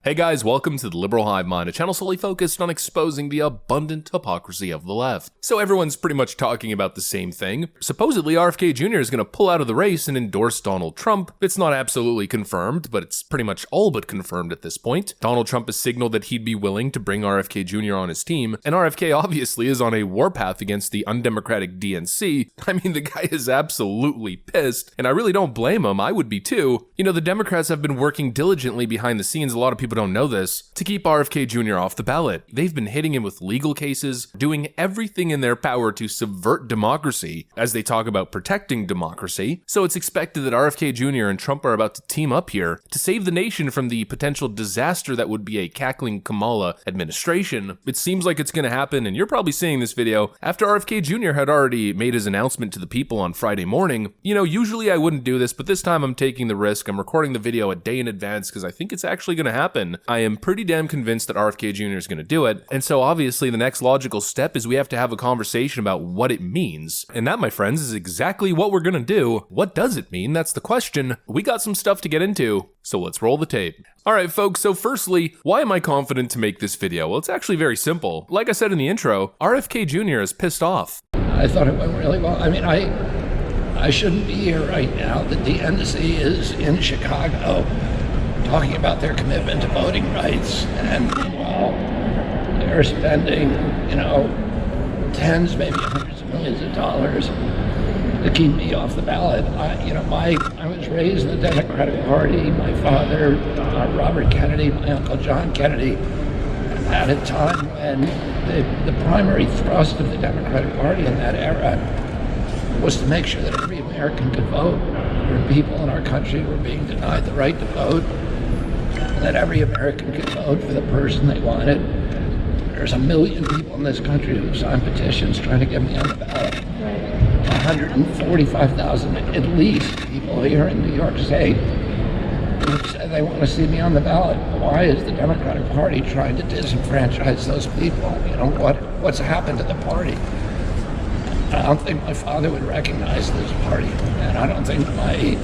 Hey guys, welcome to the Liberal Hive Mind, a channel solely focused on exposing the abundant hypocrisy of the left. So everyone's pretty much talking about the same thing. Supposedly RFK Jr. is going to pull out of the race and endorse Donald Trump. It's not absolutely confirmed, but it's pretty much all but confirmed at this point. Donald Trump has signaled that he'd be willing to bring RFK Jr. on his team, and RFK obviously is on a warpath against the undemocratic DNC. I mean, the guy is absolutely pissed, and I really don't blame him. I would be too. You know, the Democrats have been working diligently behind the scenes. A lot of people don't know this, to keep RFK Jr. off the ballot. They've been hitting him with legal cases, doing everything in their power to subvert democracy as they talk about protecting democracy. So it's expected that RFK Jr. and Trump are about to team up here to save the nation from the potential disaster that would be a cackling Kamala administration. It seems like it's going to happen, and you're probably seeing this video after RFK Jr. had already made his announcement to the people on Friday morning. You know, usually I wouldn't do this, but this time I'm taking the risk. I'm recording the video a day in advance because I think it's actually going to happen. I am pretty damn convinced that RFK Jr. is going to do it, and so obviously the next logical step is we have to have a conversation about what it means. And that, my friends, is exactly what we're going to do. What does it mean? That's the question. We got some stuff to get into, so let's roll the tape. Alright folks, so firstly, why am I confident to make this video? Well, it's actually very simple. Like I said in the intro, RFK Jr. is pissed off. I thought it went really well. I mean, I shouldn't be here right now. The DNC is in Chicago talking about their commitment to voting rights, and well, they're spending, you know, tens, maybe hundreds of millions of dollars to keep me off the ballot. I was raised in the Democratic Party. My father, Robert Kennedy, my uncle John Kennedy, at a time when the primary thrust of the Democratic Party in that era was to make sure that every American could vote. There were people in our country who were being denied the right to vote, and that every American could vote for the person they wanted. There's 1 million people in this country who signed petitions trying to get me on the ballot. 145,000 at least people here in New York State who say they want to see me on the ballot. Why is the Democratic Party trying to disenfranchise those people? You know, what's happened to the party? I don't think my father would recognize this party, and I don't think my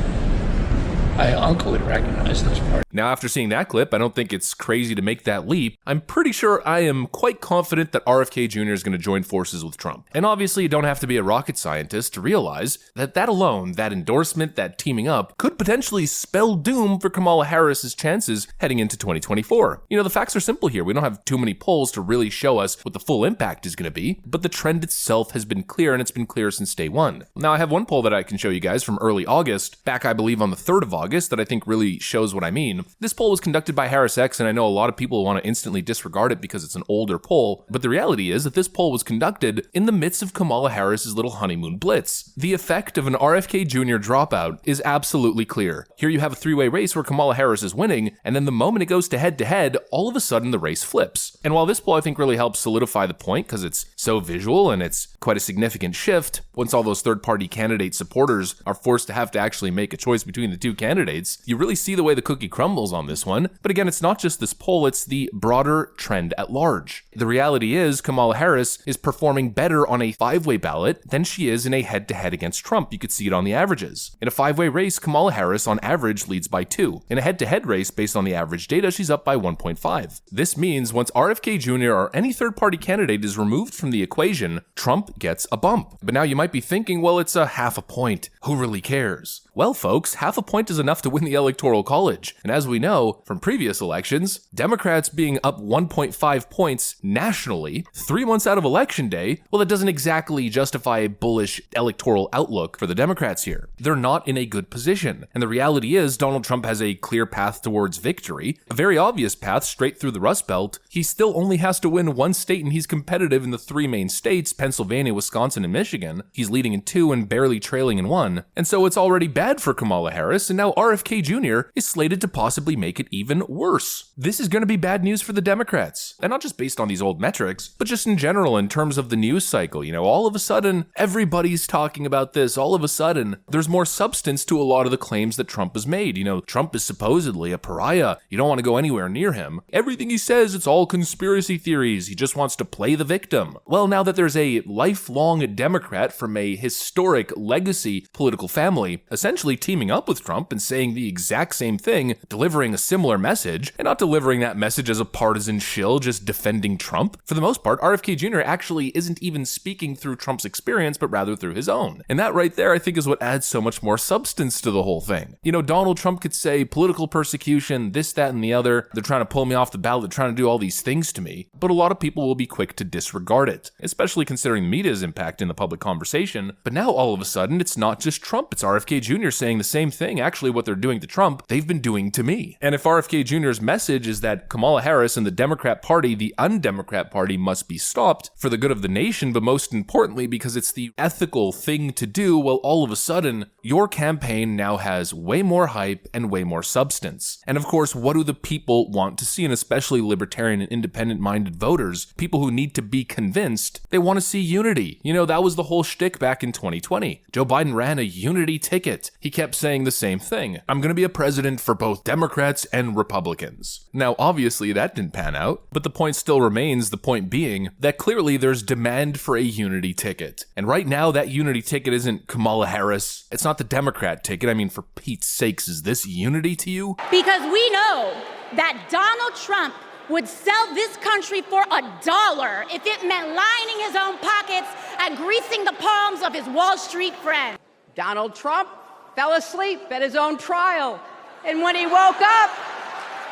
uncle would recognize this party. Now, after seeing that clip, I don't think it's crazy to make that leap. I'm pretty sure I am quite confident that RFK Jr. is going to join forces with Trump. And obviously, you don't have to be a rocket scientist to realize that alone, that endorsement, that teaming up, could potentially spell doom for Kamala Harris's chances heading into 2024. You know, the facts are simple here. We don't have too many polls to really show us what the full impact is going to be, but the trend itself has been clear, and it's been clear since day one. Now, I have one poll that I can show you guys from early August, back I believe on the 3rd of August, that I think really shows what I mean. This poll was conducted by RFK, and I know a lot of people want to instantly disregard it because it's an older poll, but the reality is that this poll was conducted in the midst of Kamala Harris's little honeymoon blitz. The effect of an RFK Jr. dropout is absolutely clear. Here you have a three-way race where Kamala Harris is winning, and then the moment it goes to head-to-head, all of a sudden the race flips. And while this poll I think really helps solidify the point because it's so visual and it's quite a significant shift, once all those third-party candidate supporters are forced to have to actually make a choice between the two candidates, you really see the way the cookie crumbles on this one. But again, it's not just this poll, it's the broader trend at large. The reality is Kamala Harris is performing better on a 5-way ballot than she is in a head-to-head against Trump. You could see it on the averages. In a 5-way race, Kamala Harris on average leads by 2. In a head-to-head race, based on the average data, she's up by 1.5. This means once RFK Jr. or any third-party candidate is removed from the equation, Trump gets a bump. But now you might be thinking, well, it's a half a point. Who really cares? Well, folks, half a point is enough to win the Electoral College. And as we know from previous elections, Democrats being up 1.5 points nationally 3 months out of Election Day, well, that doesn't exactly justify a bullish electoral outlook for the Democrats here. They're not in a good position. And the reality is Donald Trump has a clear path towards victory, a very obvious path straight through the Rust Belt. He still only has to win 1 state, and he's competitive in the 3 main states, Pennsylvania, Wisconsin, and Michigan. He's leading in 2 and barely trailing in 1. And so it's already bad for Kamala Harris, and now RFK Jr. is slated to possibly make it even worse. This is going to be bad news for the Democrats, and not just based on these old metrics, but just in general in terms of the news cycle. You know, all of a sudden, everybody's talking about this. All of a sudden, there's more substance to a lot of the claims that Trump has made. You know, Trump is supposedly a pariah. You don't want to go anywhere near him. Everything he says, it's all conspiracy theories. He just wants to play the victim. Well, now that there's a lifelong Democrat from a historic legacy political family, essentially teaming up with Trump and saying the exact same thing, delivering a similar message, and not delivering that message as a partisan shill just defending Trump. For the most part, RFK Jr. actually isn't even speaking through Trump's experience, but rather through his own. And that right there, I think, is what adds so much more substance to the whole thing. You know, Donald Trump could say political persecution, this, that, and the other. They're trying to pull me off the ballot. They're trying to do all these things to me. But a lot of people will be quick to disregard it, especially considering the media's impact in the public conversation. But now all of a sudden, it's not just Trump. It's RFK Jr. saying the same thing. Actually, what they're doing to Trump, they've been doing to me. And if RFK Jr.'s message is that Kamala Harris and the Democrat Party, the undemocrat party, must be stopped for the good of the nation, but most importantly, because it's the ethical thing to do, well, all of a sudden, your campaign now has way more hype and way more substance. And of course, what do the people want to see, and especially libertarian and independent-minded voters, people who need to be convinced, they want to see unity. You know, that was the whole shtick back in 2020. Joe Biden ran a unity ticket. He kept saying the same thing. I'm going to be a president for both Democrats and Republicans. Now, obviously, that didn't pan out, but the point still remains, the point being that clearly there's demand for a unity ticket. And right now, that unity ticket isn't Kamala Harris. It's not the Democrat ticket. I mean, for Pete's sakes, is this unity to you? Because we know that Donald Trump would sell this country for $1 if it meant lining his own pockets and greasing the palms of his Wall Street friends. Donald Trump fell asleep at his own trial, and when he woke up,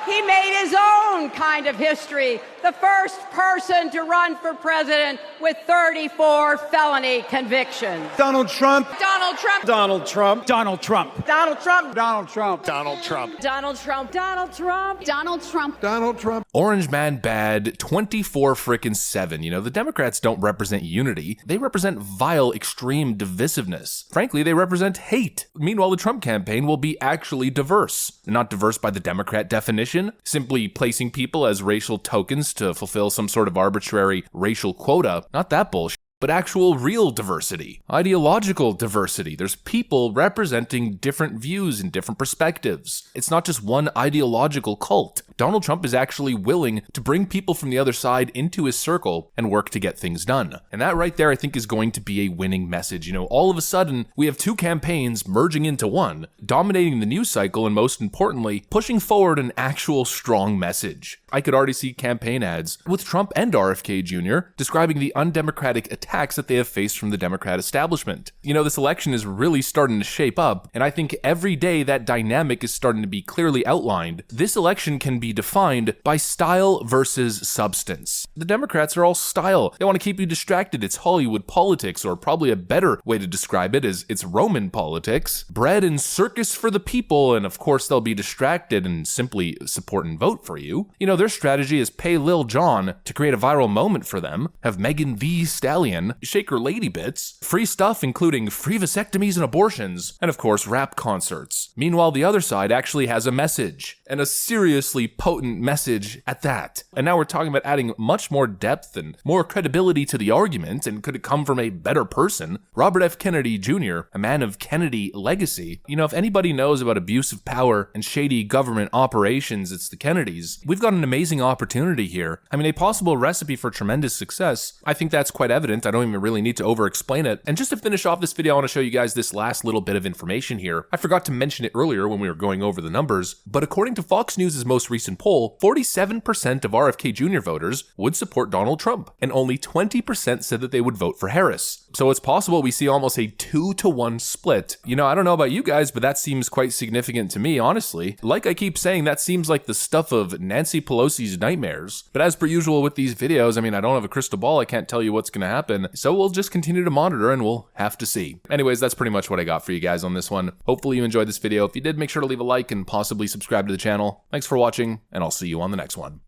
he made his own kind of history, the first person to run for president with 34 felony convictions. Donald Trump. Donald Trump. Donald Trump. Donald Trump. Donald Trump. Donald Trump. Donald Trump. Donald Trump. Donald Trump. Donald Trump. Donald Trump. Orange man bad, 24-7. You know, the Democrats don't represent unity. They represent vile, extreme divisiveness. Frankly, they represent hate. Meanwhile, the Trump campaign will be actually diverse. Not diverse by the Democrat definition, simply placing people as racial tokens to fulfill some sort of arbitrary racial quota. Not that bullshit. But actual real diversity, ideological diversity. There's people representing different views and different perspectives. It's not just one ideological cult. Donald Trump is actually willing to bring people from the other side into his circle and work to get things done. And that right there, I think, is going to be a winning message. You know, all of a sudden, we have two campaigns merging into one, dominating the news cycle, and most importantly, pushing forward an actual strong message. I could already see campaign ads with Trump and RFK Jr. describing the undemocratic attacks that they have faced from the Democrat establishment. You know, this election is really starting to shape up, and I think every day that dynamic is starting to be clearly outlined. This election can be defined by style versus substance. The Democrats are all style. They want to keep you distracted. It's Hollywood politics, or probably a better way to describe it is it's Roman politics. Bread and circus for the people, and of course they'll be distracted and simply support and vote for you. You know, their strategy is pay Lil Jon to create a viral moment for them, have Megan Thee Stallion shake her lady bits, free stuff including free vasectomies and abortions, and of course rap concerts. Meanwhile, the other side actually has a message, and a seriously potent message at that. And now we're talking about adding much more depth and more credibility to the argument, and could it come from a better person? Robert F. Kennedy Jr., a man of Kennedy legacy. You know, if anybody knows about abuse of power and shady government operations, it's the Kennedys. We've got an amazing opportunity here. I mean, a possible recipe for tremendous success. I think that's quite evident. I don't even really need to over-explain it. And just to finish off this video, I want to show you guys this last little bit of information here. I forgot to mention it earlier when we were going over the numbers, but according to Fox News' most recent poll, 47% of RFK Jr. voters would support Donald Trump, and only 20% said that they would vote for Harris. So it's possible we see almost a 2-to-1 split. You know, I don't know about you guys, but that seems quite significant to me, honestly. Like I keep saying, that seems like the stuff of Nancy Pelosi's nightmares. But as per usual with these videos, I mean, I don't have a crystal ball, I can't tell you what's gonna happen, so we'll just continue to monitor and we'll have to see. Anyways, that's pretty much what I got for you guys on this one. Hopefully you enjoyed this video. If you did, make sure to leave a like and possibly subscribe to the channel. Thanks for watching, and I'll see you on the next one.